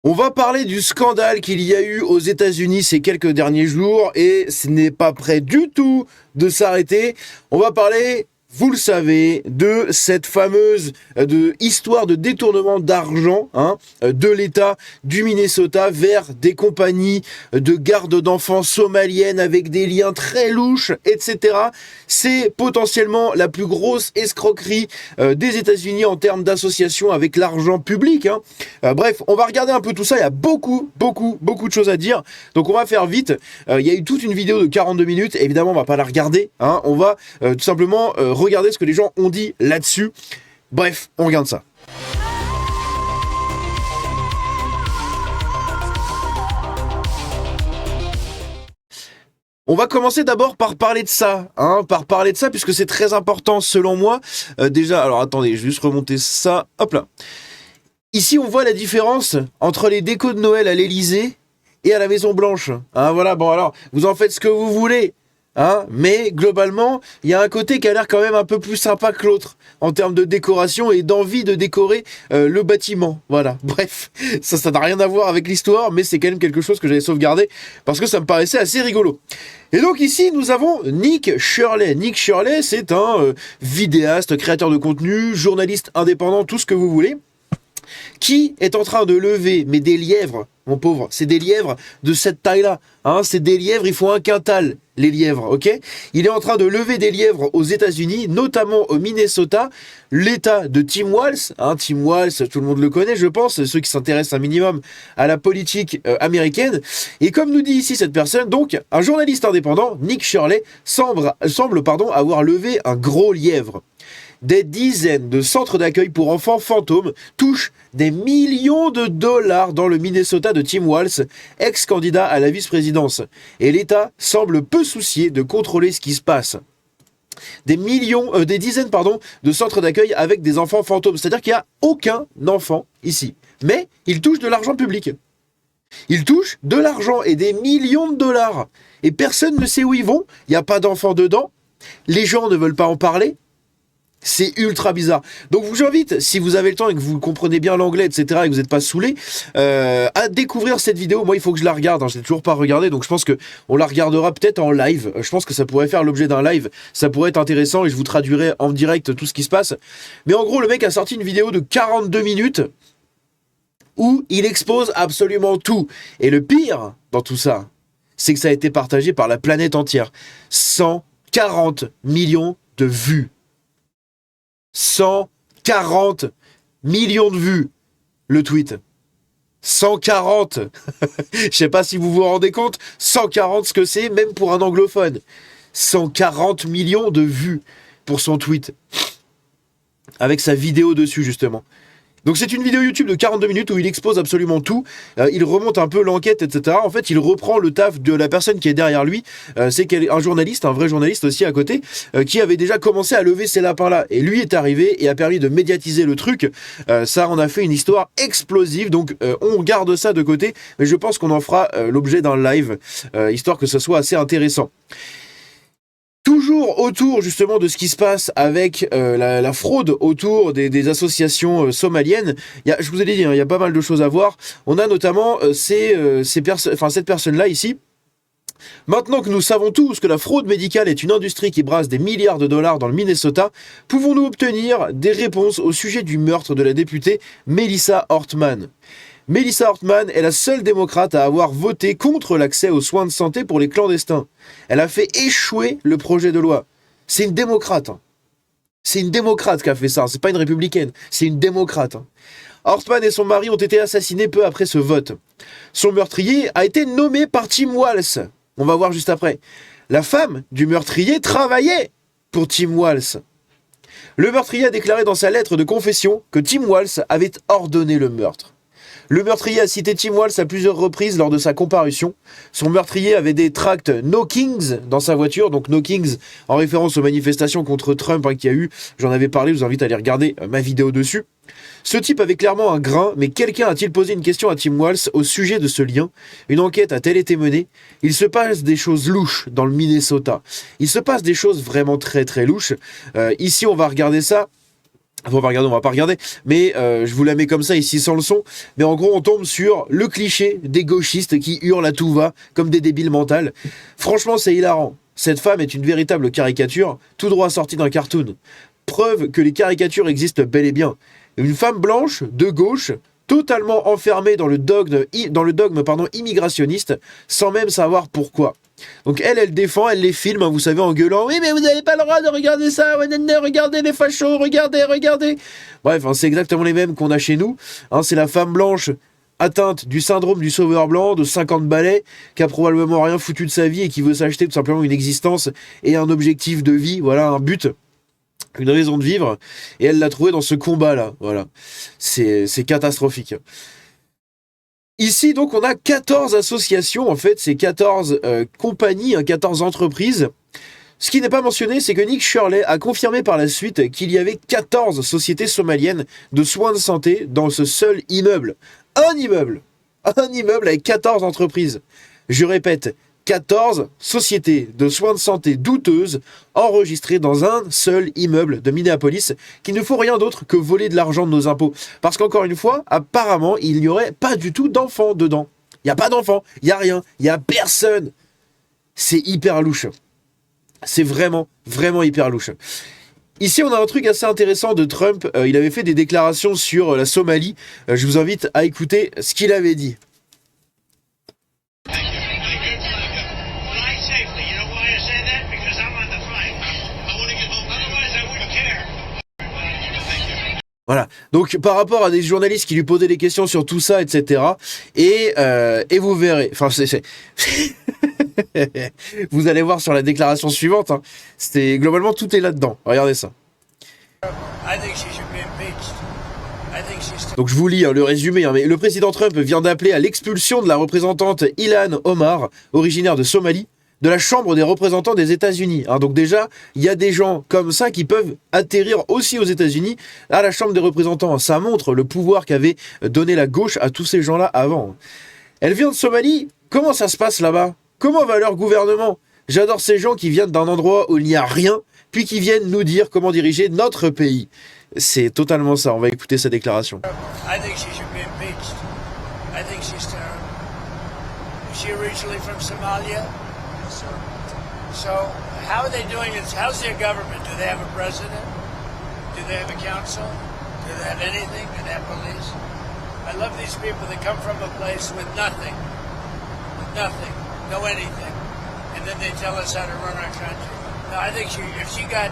On va parler du scandale qu'il y a eu aux États-Unis ces quelques derniers jours et ce n'est pas prêt du tout de s'arrêter. On va parler, vous le savez, de cette fameuse histoire de détournement d'argent de l'État du Minnesota vers des compagnies de garde d'enfants somaliennes avec des liens très louches, etc. C'est potentiellement la plus grosse escroquerie des États-Unis en termes d'association avec l'argent public. Bref, on va regarder un peu tout ça. Il y a beaucoup de choses à dire. Donc on va faire vite. Il y a eu toute une vidéo de 42 minutes. Évidemment, on va pas la regarder. On va tout simplement regarder ce que les gens ont dit là-dessus. Bref, on regarde ça. On va commencer d'abord par parler de ça, puisque c'est très important selon moi. Déjà, alors attendez, je vais juste remonter ça, hop là. Ici, on voit la différence entre les décos de Noël à l'Élysée et à la Maison Blanche. Voilà, bon alors, vous en faites ce que vous voulez. Mais globalement, il y a un côté qui a l'air quand même un peu plus sympa que l'autre en termes de décoration et d'envie de décorer le bâtiment. Voilà, bref, ça n'a rien à voir avec l'histoire, mais c'est quand même quelque chose que j'avais sauvegardé parce que ça me paraissait assez rigolo. Et donc ici, nous avons Nick Shirley. Nick Shirley, c'est un vidéaste, créateur de contenu, journaliste indépendant, tout ce que vous voulez, qui est en train de lever, mais des lièvres, mon pauvre, c'est des lièvres de cette taille-là. C'est des lièvres, il faut un quintal, les lièvres, ok? Il est en train de lever des lièvres aux États-Unis, notamment au Minnesota, l'État de Tim Walz. Tim Walz, tout le monde le connaît, je pense, ceux qui s'intéressent un minimum à la politique américaine. Et comme nous dit ici cette personne, donc, un journaliste indépendant, Nick Shirley, semble avoir levé un gros lièvre. Des dizaines de centres d'accueil pour enfants fantômes touchent des millions de dollars dans le Minnesota de Tim Walz, ex-candidat à la vice-présidence. Et l'État semble peu soucié de contrôler ce qui se passe. Des dizaines de centres d'accueil avec des enfants fantômes. C'est-à-dire qu'il n'y a aucun enfant ici. Mais ils touchent de l'argent public. Ils touchent de l'argent et des millions de dollars. Et personne ne sait où ils vont. Il n'y a pas d'enfants dedans. Les gens ne veulent pas en parler. C'est ultra bizarre. Donc je vous invite, si vous avez le temps et que vous comprenez bien l'anglais, etc., et que vous n'êtes pas saoulé, à découvrir cette vidéo. Moi, il faut que je la regarde. Je l'ai toujours pas regardée, donc je pense que on la regardera peut-être en live. Je pense que ça pourrait faire l'objet d'un live. Ça pourrait être intéressant et je vous traduirai en direct tout ce qui se passe. Mais en gros, le mec a sorti une vidéo de 42 minutes où il expose absolument tout. Et le pire dans tout ça, c'est que ça a été partagé par la planète entière. 140 millions de vues. 140 millions de vues, le tweet. 140. Je sais pas si vous vous rendez compte, 140 ce que c'est, même pour un anglophone. 140 millions de vues pour son tweet. Avec sa vidéo dessus, justement. Donc c'est une vidéo YouTube de 42 minutes où il expose absolument tout, il remonte un peu l'enquête, etc. En fait, il reprend le taf de la personne qui est derrière lui, c'est un journaliste, un vrai journaliste aussi à côté, qui avait déjà commencé à lever ces lapins-là. Et lui est arrivé et a permis de médiatiser le truc. Ça en a fait une histoire explosive, donc on garde ça de côté, mais je pense qu'on en fera l'objet d'un live, histoire que ce soit assez intéressant. Toujours autour justement de ce qui se passe avec la fraude autour des associations somaliennes, je vous ai dit, il y a pas mal de choses à voir. On a notamment cette personne-là ici. Maintenant que nous savons tous que la fraude médicale est une industrie qui brasse des milliards de dollars dans le Minnesota, pouvons-nous obtenir des réponses au sujet du meurtre de la députée Melissa Hortman ? Melissa Hortman est la seule démocrate à avoir voté contre l'accès aux soins de santé pour les clandestins. Elle a fait échouer le projet de loi. C'est une démocrate. C'est une démocrate qui a fait ça. C'est pas une républicaine. C'est une démocrate. Hortman et son mari ont été assassinés peu après ce vote. Son meurtrier a été nommé par Tim Walz. On va voir juste après. La femme du meurtrier travaillait pour Tim Walz. Le meurtrier a déclaré dans sa lettre de confession que Tim Walz avait ordonné le meurtre. Le meurtrier a cité Tim Walz à plusieurs reprises lors de sa comparution. Son meurtrier avait des tracts No Kings dans sa voiture, donc No Kings en référence aux manifestations contre Trump qu'il y a eu. J'en avais parlé, je vous invite à aller regarder ma vidéo dessus. Ce type avait clairement un grain, mais quelqu'un a-t-il posé une question à Tim Walz au sujet de ce lien? Une enquête a-t-elle été menée? Il se passe des choses louches dans le Minnesota. Il se passe des choses vraiment très très louches. Ici, on va regarder ça. Enfin, on va pas regarder, mais je vous la mets comme ça ici sans le son. Mais en gros, on tombe sur le cliché des gauchistes qui hurlent à tout va, comme des débiles mentales. Franchement, c'est hilarant. Cette femme est une véritable caricature, tout droit sortie d'un cartoon. Preuve que les caricatures existent bel et bien. Une femme blanche, de gauche, totalement enfermée dans le dogme immigrationniste, sans même savoir pourquoi. Donc elle défend, elle les filme, hein, vous savez, en gueulant « Oui, mais vous n'avez pas le droit de regarder ça, regardez les fachos, regardez !» Bref, hein, c'est exactement les mêmes qu'on a chez nous. Hein, c'est la femme blanche atteinte du syndrome du sauveur blanc de 50 balais, qui a probablement rien foutu de sa vie et qui veut s'acheter tout simplement une existence et un objectif de vie, voilà, un but, une raison de vivre, et elle l'a trouvé dans ce combat-là, voilà. C'est catastrophique. Ici, donc, on a 14 associations, en fait, c'est 14 compagnies, 14 entreprises. Ce qui n'est pas mentionné, c'est que Nick Shirley a confirmé par la suite qu'il y avait 14 sociétés somaliennes de soins de santé dans ce seul immeuble. Un immeuble avec 14 entreprises. Je répète, 14 sociétés de soins de santé douteuses enregistrées dans un seul immeuble de Minneapolis qui ne font rien d'autre que voler de l'argent de nos impôts. Parce qu'encore une fois, apparemment, il n'y aurait pas du tout d'enfants dedans. Il n'y a pas d'enfants, il n'y a rien, il n'y a personne. C'est hyper louche. C'est vraiment, vraiment hyper louche. Ici, on a un truc assez intéressant de Trump. Il avait fait des déclarations sur la Somalie. Je vous invite à écouter ce qu'il avait dit. Voilà. Donc, par rapport à des journalistes qui lui posaient des questions sur tout ça, etc. Et vous verrez. Enfin, vous allez voir sur la déclaration suivante. Hein. Globalement, tout est là-dedans. Regardez ça. Donc je vous lis le résumé, hein, mais le président Trump vient d'appeler à l'expulsion de la représentante Ilhan Omar, originaire de Somalie, de la Chambre des représentants des États-Unis. Hein, donc déjà, il y a des gens comme ça qui peuvent atterrir aussi aux États-Unis à la Chambre des représentants. Ça montre le pouvoir qu'avait donné la gauche à tous ces gens-là avant. Elle vient de Somalie. Comment ça se passe là-bas? Comment va leur gouvernement? J'adore ces gens qui viennent d'un endroit où il n'y a rien, puis qui viennent nous dire comment diriger notre pays. C'est totalement ça. On va écouter sa déclaration. I think she should be impeached. I think she's terrible. Is she originally from Somalia? Yes, sir. So, how are they doing this? How's their government? Do they have a president? Do they have a council? Do they have anything? Do they have police? I love these people that come from a place with nothing. With nothing. No anything. And then they tell us how to run our country. No, I think if she got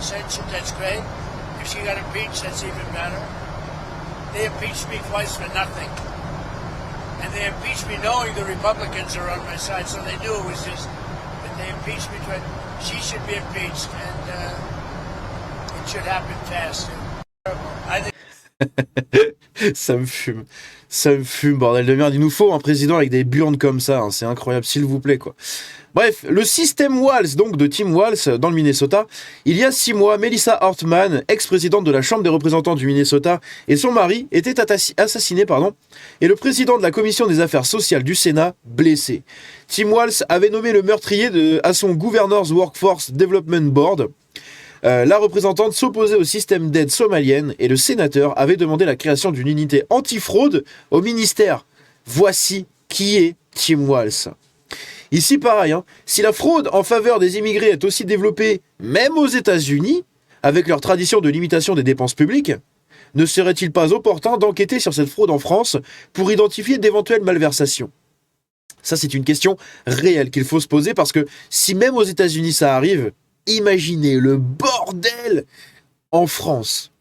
censured, that's great. If she got impeached, that's even better. They impeached me twice for nothing. And they impeached me knowing the Republicans are on my side, so they knew it was just, but they impeached me twice. She should be impeached, and it should happen fast. I think... Ça me fume, bordel de merde. Il nous faut un président avec des burnes comme ça, hein. C'est incroyable, s'il vous plaît, quoi. Bref, le système Walz, donc de Tim Walz, dans le Minnesota. Il y a 6 mois, Melissa Hartman, ex-présidente de la Chambre des représentants du Minnesota, et son mari étaient assassinés, et le président de la commission des affaires sociales du Sénat, blessé. Tim Walz avait nommé le meurtrier à son Governor's Workforce Development Board. La représentante s'opposait au système d'aide somalienne et le sénateur avait demandé la création d'une unité anti-fraude au ministère. Voici qui est Tim Walz. Ici, pareil, hein, si la fraude en faveur des immigrés est aussi développée, même aux États-Unis, avec leur tradition de limitation des dépenses publiques, ne serait-il pas opportun d'enquêter sur cette fraude en France pour identifier d'éventuelles malversations? Ça, c'est une question réelle qu'il faut se poser parce que si même aux États-Unis ça arrive, imaginez le bordel en France.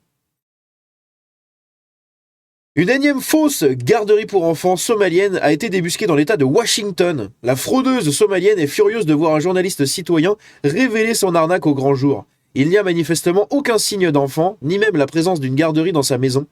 Une énième fausse garderie pour enfants somalienne a été débusquée dans l'état de Washington. La fraudeuse somalienne est furieuse de voir un journaliste citoyen révéler son arnaque au grand jour. Il n'y a manifestement aucun signe d'enfant, ni même la présence d'une garderie dans sa maison.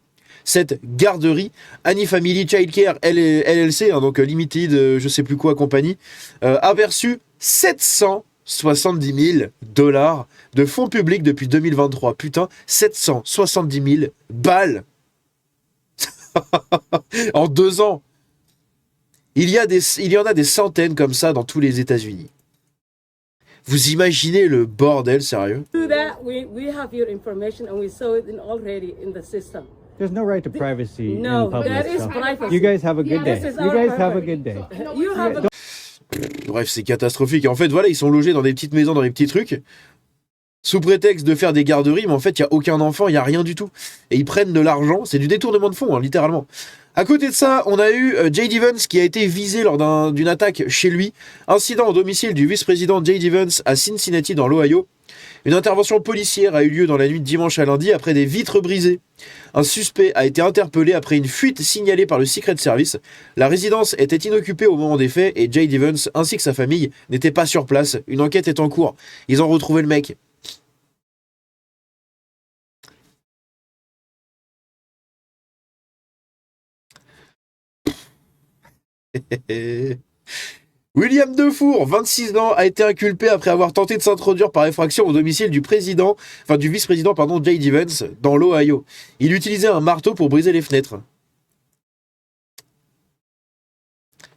Cette garderie, Annie Family Child Care LLC, hein, donc Limited, je sais plus quoi, compagnie, a perçu 770 000 $ de fonds publics depuis 2023. Putain, 770 000 balles en 2 ans. Il y en a des centaines comme ça dans tous les États-Unis. Vous imaginez le bordel, sérieux? Do that, we have your information and we saw it already in the system. There's no right to privacy No, in public. that is so privacy. You guys have a good day. This is You our guys have a property. good day. You have a Bref, c'est catastrophique. Et en fait, voilà, ils sont logés dans des petites maisons, dans des petits trucs, sous prétexte de faire des garderies, mais en fait, il n'y a aucun enfant, il n'y a rien du tout. Et ils prennent de l'argent, c'est du détournement de fonds, hein, littéralement. À côté de ça, on a eu J.D. Vance qui a été visé lors d'une attaque chez lui. Incident au domicile du vice-président J.D. Vance à Cincinnati, dans l'Ohio. Une intervention policière a eu lieu dans la nuit de dimanche à lundi après des vitres brisées. Un suspect a été interpellé après une fuite signalée par le Secret Service. La résidence était inoccupée au moment des faits et J.D. Vance ainsi que sa famille n'étaient pas sur place. Une enquête est en cours. Ils ont retrouvé le mec. William Defour, 26 ans, a été inculpé après avoir tenté de s'introduire par effraction au domicile du vice-président, J.D. Vance, dans l'Ohio. Il utilisait un marteau pour briser les fenêtres.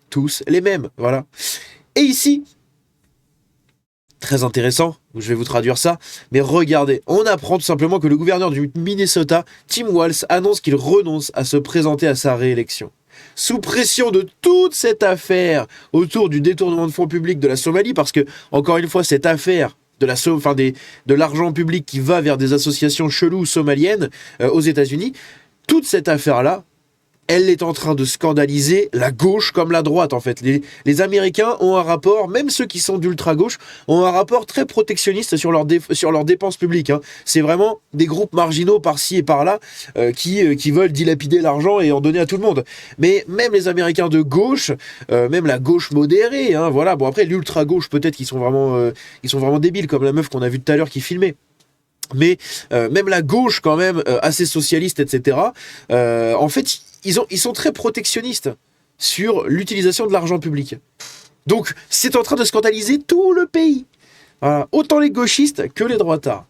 Tous les mêmes, voilà. Et ici, très intéressant, je vais vous traduire ça, mais regardez, on apprend tout simplement que le gouverneur du Minnesota, Tim Walz, annonce qu'il renonce à se présenter à sa réélection. Sous pression de toute cette affaire autour du détournement de fonds publics de la Somalie, parce que, encore une fois, cette affaire de l'argent public qui va vers des associations cheloues somaliennes aux États-Unis, toute cette affaire-là, elle est en train de scandaliser la gauche comme la droite, en fait. Les Américains ont un rapport, même ceux qui sont d'ultra-gauche, ont un rapport très protectionniste sur leurs dépenses publiques. Hein. C'est vraiment des groupes marginaux par-ci et par-là qui veulent dilapider l'argent et en donner à tout le monde. Mais même les Américains de gauche, même la gauche modérée, hein, voilà. Bon, après, l'ultra-gauche, peut-être qu'ils sont vraiment débiles, comme la meuf qu'on a vue tout à l'heure qui filmait. Mais même la gauche, quand même, assez socialiste, etc., en fait, ils sont très protectionnistes sur l'utilisation de l'argent public. Donc, c'est en train de scandaliser tout le pays. Voilà. Autant les gauchistes que les droitards.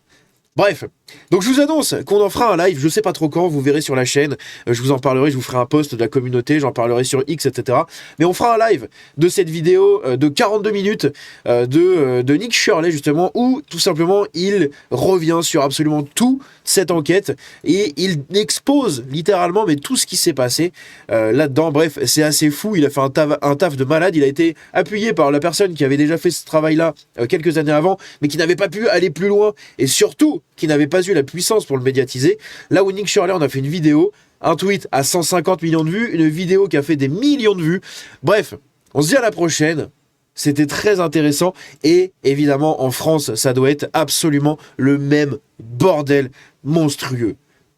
Bref, donc je vous annonce qu'on en fera un live, je sais pas trop quand, vous verrez sur la chaîne, je vous en parlerai, je vous ferai un post de la communauté, j'en parlerai sur X, etc. Mais on fera un live de cette vidéo de 42 minutes de Nick Shirley, justement, où tout simplement il revient sur absolument toute cette enquête et il expose littéralement mais tout ce qui s'est passé là-dedans. Bref, c'est assez fou, il a fait un taf de malade, il a été appuyé par la personne qui avait déjà fait ce travail-là quelques années avant, mais qui n'avait pas pu aller plus loin et surtout qui n'avait pas eu la puissance pour le médiatiser. Là où Nick Shirley, on a fait une vidéo, un tweet à 150 millions de vues, une vidéo qui a fait des millions de vues. Bref, on se dit à la prochaine. C'était très intéressant et évidemment en France, ça doit être absolument le même bordel monstrueux.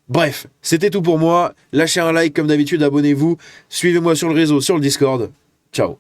Bref, c'était tout pour moi. Lâchez un like comme d'habitude, abonnez-vous, suivez-moi sur le réseau, sur le Discord. Ciao.